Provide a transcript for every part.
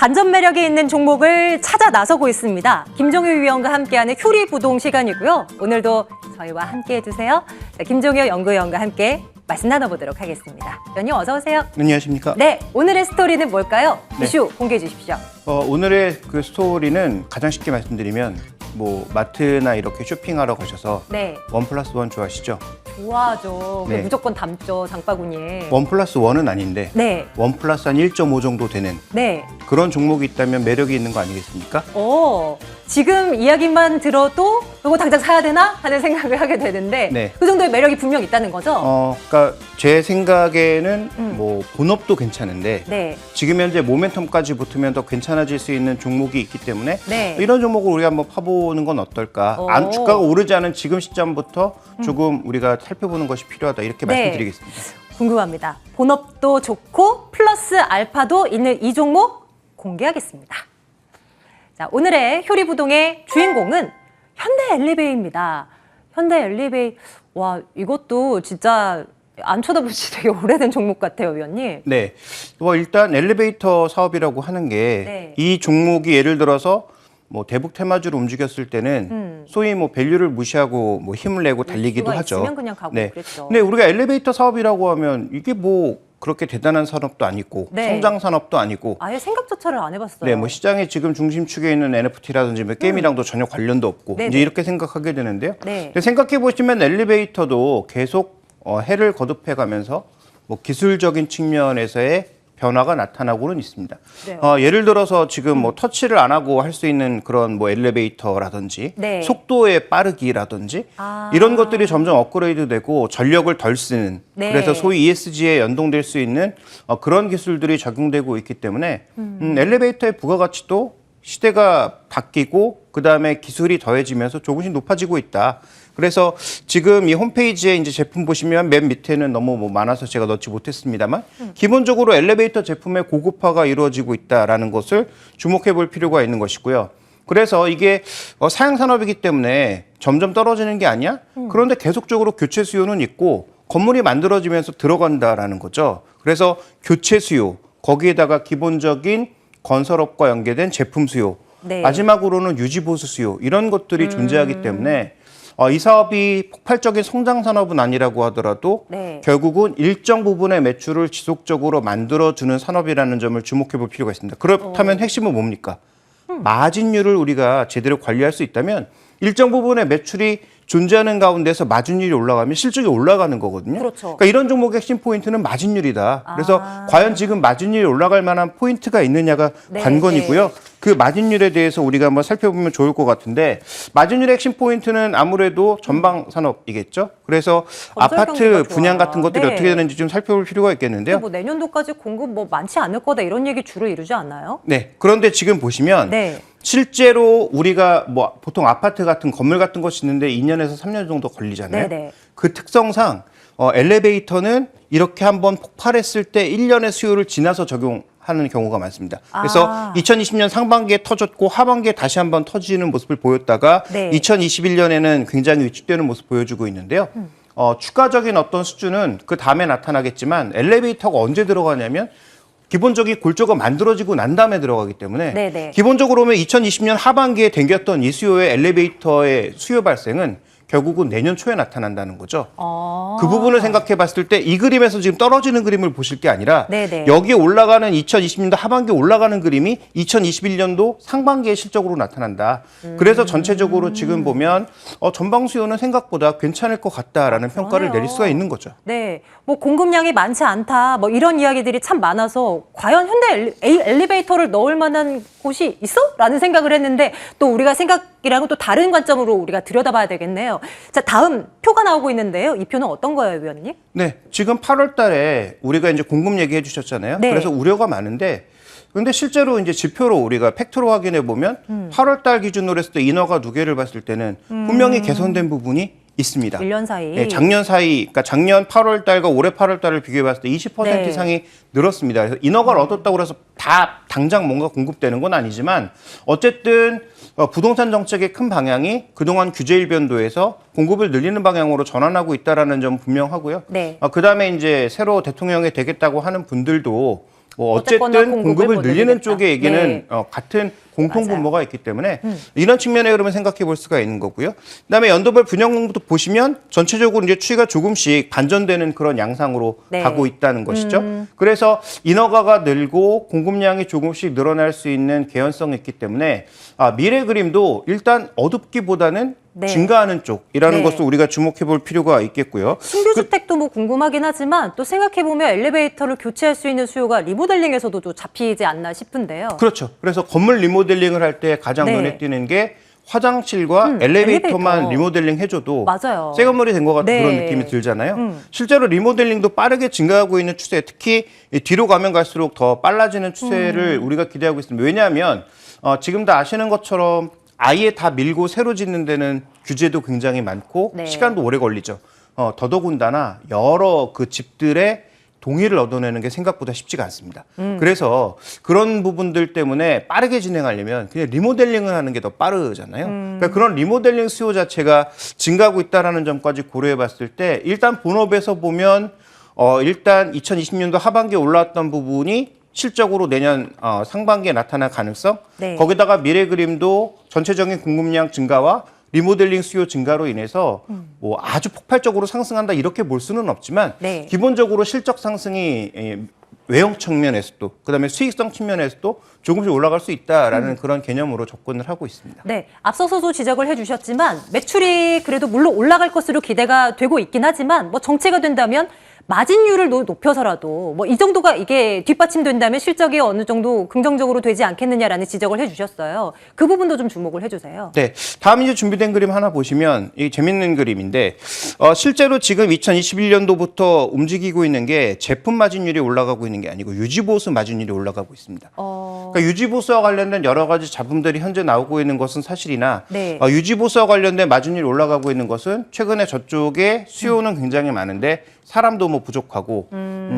반전 매력이 있는 종목을 찾아 나서고 있습니다. 김종효 위원과 함께하는 효리부동 시간이고요. 오늘도 저희와 함께해 주세요. 자, 김종효 연구위원과 함께 말씀 나눠보도록 하겠습니다. 위원님 어서 오세요. 안녕하십니까? 네, 오늘의 스토리는 뭘까요? 네. 이슈 공개해 주십시오. 오늘의 그 스토리는 가장 쉽게 말씀드리면 뭐 마트나 이렇게 쇼핑하러 가셔서 네, 1+1 좋아하시죠? 좋아하죠. 네. 무조건 담죠, 장바구니에. 1+1은 아닌데 네, 1+1 한 1.5 정도 되는 네. 그런 종목이 있다면 매력이 있는 거 아니겠습니까? 지금 이야기만 들어도 이거 당장 사야 되나 하는 생각을 하게 되는데 네. 그 정도의 매력이 분명 있다는 거죠? 그러니까 제 생각에는 뭐 본업도 괜찮은데 네, 지금 현재 모멘텀까지 붙으면 더 괜찮아질 수 있는 종목이 있기 때문에 네. 이런 종목을 우리가 한번 파보는 건 어떨까? 오. 주가가 오르지 않은 지금 시점부터 조금 우리가 살펴보는 것이 필요하다 이렇게 네. 말씀드리겠습니다. 궁금합니다. 본업도 좋고 플러스 알파도 있는 이 종목 공개하겠습니다. 자, 오늘의 효리부동의 주인공은 현대엘리베이입니다. 현대엘리베이, 와, 이것도 진짜 안 쳐다본 지 되게 오래된 종목 같아요, 위원님. 네, 뭐 일단 엘리베이터 사업이라고 하는 게 이 네. 종목이 예를 들어서 뭐 대북 테마주로 움직였을 때는 소위 뭐 밸류를 무시하고 뭐 힘을 내고 달리기도 수가 하죠. 있으면 그냥 가고 네. 그랬죠. 근데 우리가 엘리베이터 사업이라고 하면 이게 뭐 그렇게 대단한 산업도 아니고 네. 성장 산업도 아니고 아예 생각조차를 안 해봤어요. 네, 뭐 시장의 지금 중심축에 있는 NFT라든지 뭐 게임이랑도 전혀 관련도 없고 네네. 이제 이렇게 생각하게 되는데요. 네. 근데 생각해 보시면 엘리베이터도 계속 해를 거듭해 가면서 뭐 기술적인 측면에서의 변화가 나타나고는 있습니다. 그래요. 예를 들어서 지금 뭐 터치를 안 하고 할 수 있는 그런 뭐 엘리베이터라든지 네. 속도의 빠르기라든지 아. 이런 것들이 점점 업그레이드되고 전력을 덜 쓰는 네. 그래서 소위 ESG에 연동될 수 있는 그런 기술들이 적용되고 있기 때문에 엘리베이터의 부가가치도 시대가 바뀌고 그다음에 기술이 더해지면서 조금씩 높아지고 있다. 그래서 지금 이 홈페이지에 이제 제품 보시면 맨 밑에는 너무 뭐 많아서 제가 넣지 못했습니다만 기본적으로 엘리베이터 제품의 고급화가 이루어지고 있다라는 것을 주목해 볼 필요가 있는 것이고요. 그래서 이게 사양 산업이기 때문에 점점 떨어지는 게 아니야? 그런데 계속적으로 교체 수요는 있고 건물이 만들어지면서 들어간다라는 거죠. 그래서 교체 수요, 거기에다가 기본적인 건설업과 연계된 제품 수요, 네. 마지막으로는 유지 보수 수요 이런 것들이 존재하기 때문에 이 사업이 폭발적인 성장 산업은 아니라고 하더라도 네. 결국은 일정 부분의 매출을 지속적으로 만들어주는 산업이라는 점을 주목해 볼 필요가 있습니다. 그렇다면 핵심은 뭡니까? 마진율을 우리가 제대로 관리할 수 있다면 일정 부분의 매출이 존재하는 가운데서 마진율이 올라가면 실적이 올라가는 거거든요. 그렇죠. 그러니까 이런 종목의 핵심 포인트는 마진율이다. 그래서 과연 지금 마진율이 올라갈 만한 포인트가 있느냐가 네, 관건이고요. 네. 그 마진율에 대해서 우리가 한번 살펴보면 좋을 것 같은데 마진율의 핵심 포인트는 아무래도 전방 산업이겠죠. 그래서 건설 아파트 경기가 분양 좋아. 같은 것들이 네. 어떻게 되는지 좀 살펴볼 필요가 있겠는데요. 뭐 내년도까지 공급 뭐 많지 않을 거다 이런 얘기 주로 이루지 않나요? 네. 그런데 지금 보시면 네. 실제로 우리가 뭐 보통 아파트 같은 건물 같은 거 짓는데 2년에서 3년 정도 걸리잖아요. 네네. 그 특성상 엘리베이터는 이렇게 한번 폭발했을 때 1년의 수요를 지나서 적용하는 경우가 많습니다. 그래서 2020년 상반기에 터졌고 하반기에 다시 한번 터지는 모습을 보였다가 네. 2021년에는 굉장히 위축되는 모습을 보여주고 있는데요. 추가적인 어떤 수준은 그 다음에 나타나겠지만 엘리베이터가 언제 들어가냐면 기본적인 골조가 만들어지고 난 다음에 들어가기 때문에 네네. 기본적으로 보면 2020년 하반기에 댕겼던 이 수요의 엘리베이터의 수요 발생은 결국은 내년 초에 나타난다는 거죠. 그 부분을 생각해 봤을 때 이 그림에서 지금 떨어지는 그림을 보실 게 아니라 네네. 여기에 올라가는 2020년도 하반기에 올라가는 그림이 2021년도 상반기의 실적으로 나타난다. 그래서 전체적으로 지금 보면 전방 수요는 생각보다 괜찮을 것 같다라는 평가를 그러네요. 내릴 수가 있는 거죠. 네, 뭐 공급량이 많지 않다, 뭐 이런 이야기들이 참 많아서 과연 현대 엘리베이터를 넣을 만한 곳이 있어? 라는 생각을 했는데 또 우리가 생각이랑은 또 다른 관점으로 우리가 들여다봐야 되겠네요. 자, 다음 표가 나오고 있는데요. 이 표는 어떤 거예요, 위원님? 네, 지금 8월 달에 우리가 이제 공급 얘기해 주셨잖아요. 네. 그래서 우려가 많은데 근데 실제로 이제 지표로 우리가 팩트로 확인해 보면 8월 달 기준으로 했을 때 인허가 누계를 봤을 때는 분명히 개선된 부분이 있습니다. 1년 사이. 네, 작년 사이, 그러니까 작년 8월 달과 올해 8월 달을 비교해 봤을 때 20% 네. 이상이 늘었습니다. 그래서 인허가를 얻었다고 해서 다 당장 뭔가 공급되는 건 아니지만 어쨌든 부동산 정책의 큰 방향이 그동안 규제 일변도에서 공급을 늘리는 방향으로 전환하고 있다라는 점 분명하고요. 네. 그다음에 이제 새로 대통령이 되겠다고 하는 분들도 뭐 어쨌거나 어쨌든 공급을 늘리는 보내겠다. 쪽의 얘기는 네. 같은 공통 맞아요. 분모가 있기 때문에 이런 측면의 흐름을 생각해 볼 수가 있는 거고요. 그다음에 연도별 분양 공급도 보시면 전체적으로 이제 추이가 조금씩 반전되는 그런 양상으로 네. 가고 있다는 것이죠. 그래서 인허가가 늘고 공급량이 조금씩 늘어날 수 있는 개연성이 있기 때문에 미래 그림도 일단 어둡기보다는 네. 증가하는 쪽이라는 네. 것을 우리가 주목해 볼 필요가 있겠고요. 신규 주택도 뭐 궁금하긴 하지만 또 생각해보면 엘리베이터를 교체할 수 있는 수요가 리모델링에서도 좀 잡히지 않나 싶은데요. 그렇죠. 그래서 건물 리모델링을 할 때 가장 네. 눈에 띄는 게 화장실과 엘리베이터만 엘리베이터. 리모델링 해줘도 맞아요. 새 건물이 된 것 같은 네. 그런 느낌이 들잖아요. 실제로 리모델링도 빠르게 증가하고 있는 추세, 특히 이 뒤로 가면 갈수록 더 빨라지는 추세를 우리가 기대하고 있습니다. 왜냐하면 지금 다 아시는 것처럼 아예 다 밀고 새로 짓는 데는 규제도 굉장히 많고 네. 시간도 오래 걸리죠. 더더군다나 여러 그 집들의 동의를 얻어내는 게 생각보다 쉽지가 않습니다. 그래서 그런 부분들 때문에 빠르게 진행하려면 그냥 리모델링을 하는 게 더 빠르잖아요. 그러니까 그런 리모델링 수요 자체가 증가하고 있다는 점까지 고려해 봤을 때 일단 본업에서 보면 일단 2020년도 하반기에 올라왔던 부분이 실적으로 내년 상반기에 나타날 가능성, 네. 거기다가 미래 그림도 전체적인 공급량 증가와 리모델링 수요 증가로 인해서 뭐 아주 폭발적으로 상승한다 이렇게 볼 수는 없지만 네. 기본적으로 실적 상승이 외형 측면에서도 그다음에 수익성 측면에서도 조금씩 올라갈 수 있다라는 그런 개념으로 접근을 하고 있습니다. 네, 앞서서도 지적을 해주셨지만 매출이 그래도 물론 올라갈 것으로 기대가 되고 있긴 하지만 뭐 정체가 된다면 마진율을 높여서라도 뭐 이 정도가 이게 뒷받침된다면 실적이 어느 정도 긍정적으로 되지 않겠느냐라는 지적을 해주셨어요. 그 부분도 좀 주목을 해주세요. 네, 다음 이제 준비된 그림 하나 보시면 이 재밌는 그림인데 실제로 지금 2021년도부터 움직이고 있는 게 제품 마진율이 올라가고 있는 게 아니고 유지보수 마진율이 올라가고 있습니다. 그러니까 유지보수와 관련된 여러 가지 잡음들이 현재 나오고 있는 것은 사실이나 네. 유지보수와 관련된 마진율이 올라가고 있는 것은 최근에 저쪽에 수요는 굉장히 많은데 사람도 뭐 부족하고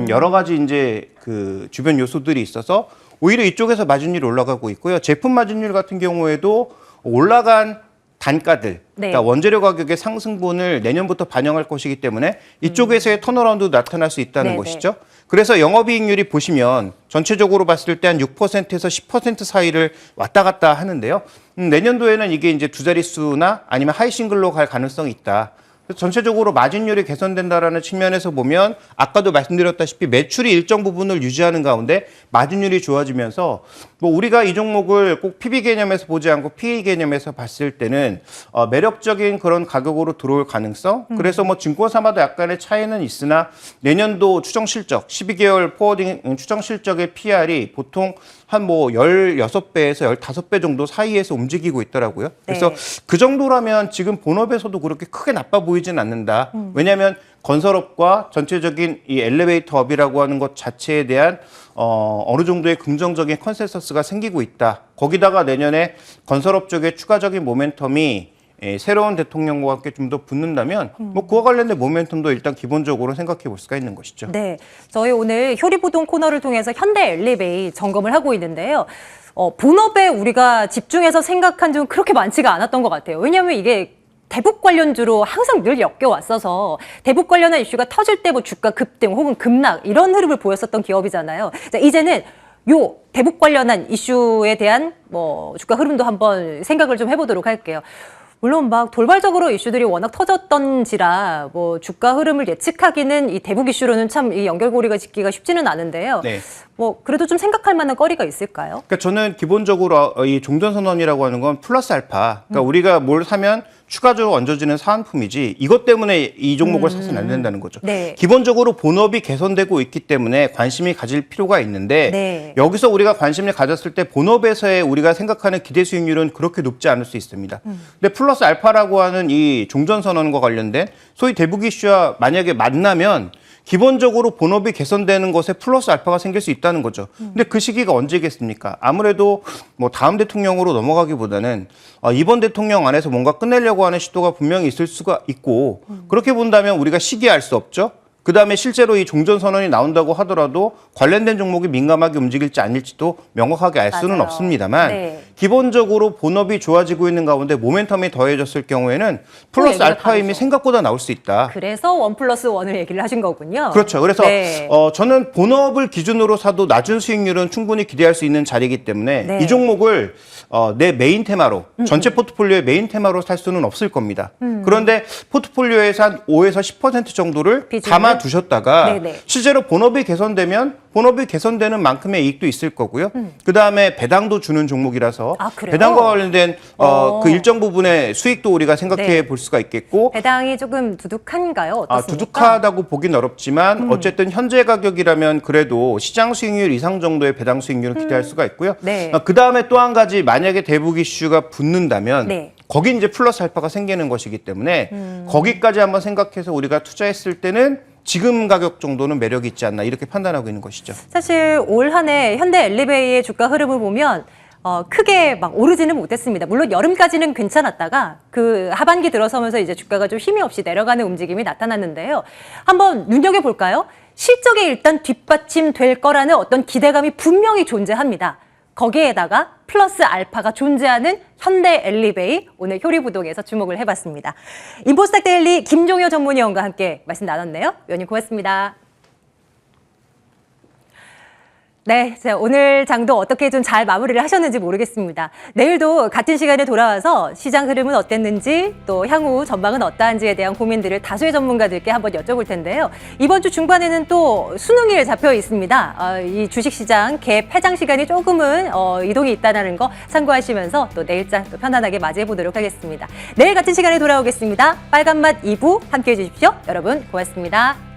여러 가지 이제 그 주변 요소들이 있어서 오히려 이쪽에서 마진율이 올라가고 있고요. 제품 마진율 같은 경우에도 올라간 단가들, 네. 그러니까 원재료 가격의 상승분을 내년부터 반영할 것이기 때문에 이쪽에서의 턴어라운드도 나타날 수 있다는 네네. 것이죠. 그래서 영업이익률이 보시면 전체적으로 봤을 때 한 6%에서 10% 사이를 왔다 갔다 하는데요. 내년도에는 이게 이제 두 자릿수나 아니면 하이 싱글로 갈 가능성이 있다. 그래서 전체적으로 마진율이 개선된다라는 측면에서 보면 아까도 말씀드렸다시피 매출이 일정 부분을 유지하는 가운데 마진율이 좋아지면서 뭐 우리가 이 종목을 꼭 PB 개념에서 보지 않고 PE 개념에서 봤을 때는 매력적인 그런 가격으로 들어올 가능성. 그래서 뭐 증권사마다 약간의 차이는 있으나 내년도 추정 실적 12개월 포워딩 추정 실적의 PR이 보통 한 뭐 16배에서 15배 정도 사이에서 움직이고 있더라고요. 그래서 네. 그 정도라면 지금 본업에서도 그렇게 크게 나빠 보이진 않는다. 왜냐하면 건설업과 전체적인 이 엘리베이터 업이라고 하는 것 자체에 대한 어느 정도의 긍정적인 컨센서스가 생기고 있다. 거기다가 내년에 건설업 쪽에 추가적인 모멘텀이 새로운 대통령과 함께 좀 더 붙는다면 뭐 그와 관련된 모멘텀도 일단 기본적으로 생각해 볼 수가 있는 것이죠. 네, 저희 오늘 효리부동 코너를 통해서 현대 엘리베이 점검을 하고 있는데요. 본업에 우리가 집중해서 생각한 좀 그렇게 많지가 않았던 것 같아요. 왜냐하면 이게 대북 관련주로 항상 늘 엮여왔어서 대북 관련한 이슈가 터질 때 뭐 주가 급등 혹은 급락 이런 흐름을 보였었던 기업이잖아요. 자, 이제는 요 대북 관련한 이슈에 대한 뭐 주가 흐름도 한번 생각을 좀 해보도록 할게요. 물론 막 돌발적으로 이슈들이 워낙 터졌던지라 뭐 주가 흐름을 예측하기는 이 대북 이슈로는 참 이 연결고리가 짓기가 쉽지는 않은데요. 네. 뭐 그래도 좀 생각할 만한 거리가 있을까요? 그러니까 저는 기본적으로 이 종전선언이라고 하는 건 플러스 알파. 그러니까 우리가 뭘 사면 추가적으로 얹어지는 사은품이지 이것 때문에 이 종목을 사서는 안 된다는 거죠. 네. 기본적으로 본업이 개선되고 있기 때문에 관심이 가질 필요가 있는데 네. 여기서 우리가 관심을 가졌을 때 본업에서의 우리가 생각하는 기대 수익률은 그렇게 높지 않을 수 있습니다. 근데 플러스 알파라고 하는 이 종전선언과 관련된 소위 대북 이슈와 만약에 만나면 기본적으로 본업이 개선되는 것에 플러스 알파가 생길 수 있다는 거죠. 근데 그 시기가 언제겠습니까? 아무래도 뭐 다음 대통령으로 넘어가기보다는 이번 대통령 안에서 뭔가 끝내려고 하는 시도가 분명히 있을 수가 있고 그렇게 본다면 우리가 시기할 수 없죠. 그다음에 실제로 이 종전 선언이 나온다고 하더라도 관련된 종목이 민감하게 움직일지 아닐지도 명확하게 알 수는 맞아요. 없습니다만 네. 기본적으로 본업이 좋아지고 있는 가운데 모멘텀이 더해졌을 경우에는 플러스 얘기가 알파 힘이 다르죠. 생각보다 나올 수 있다. 그래서 1+1을 얘기를 하신 거군요. 그렇죠. 그래서 네. 저는 본업을 기준으로 사도 낮은 수익률은 충분히 기대할 수 있는 자리이기 때문에 네. 이 종목을 내 메인 테마로 전체 포트폴리오의 메인 테마로 살 수는 없을 겁니다. 그런데 포트폴리오에서 한 5에서 10% 정도를 비중을? 담아두셨다가 네네. 실제로 본업이 개선되면 본업이 개선되는 만큼의 이익도 있을 거고요. 그다음에 배당도 주는 종목이라서 아, 그래요? 배당과 관련된 그 일정 부분의 수익도 우리가 생각해 네. 볼 수가 있겠고 배당이 조금 두둑한가요? 어떻습니까? 두둑하다고 보긴 어렵지만 어쨌든 현재 가격이라면 그래도 시장 수익률 이상 정도의 배당 수익률을 기대할 수가 있고요. 네. 그다음에 또 한 가지 만약에 대북 이슈가 붙는다면 네. 거기 이제 플러스 알파가 생기는 것이기 때문에 거기까지 한번 생각해서 우리가 투자했을 때는 지금 가격 정도는 매력이 있지 않나 이렇게 판단하고 있는 것이죠. 사실 올 한 해 현대 엘리베이의 주가 흐름을 보면 크게 막 오르지는 못했습니다. 물론 여름까지는 괜찮았다가 그 하반기 들어서면서 이제 주가가 좀 힘이 없이 내려가는 움직임이 나타났는데요. 한번 눈여겨볼까요? 실적에 일단 뒷받침될 거라는 어떤 기대감이 분명히 존재합니다. 거기에다가 플러스 알파가 존재하는 현대 엘리베이, 오늘 효리부동에서 주목을 해봤습니다. 인포스닥 데일리 김종효 전문위원과 함께 말씀 나눴네요. 위원님 고맙습니다. 네, 자, 오늘 장도 어떻게 좀 잘 마무리를 하셨는지 모르겠습니다. 내일도 같은 시간에 돌아와서 시장 흐름은 어땠는지 또 향후 전망은 어떠한지에 대한 고민들을 다수의 전문가들께 한번 여쭤볼 텐데요. 이번 주 중반에는 또 수능일 잡혀 있습니다. 이 주식시장 갭 해장 시간이 조금은 이동이 있다는 거 참고하시면서 또 내일장 또 편안하게 맞이해 보도록 하겠습니다. 내일 같은 시간에 돌아오겠습니다. 빨간맛 2부 함께해 주십시오. 여러분 고맙습니다.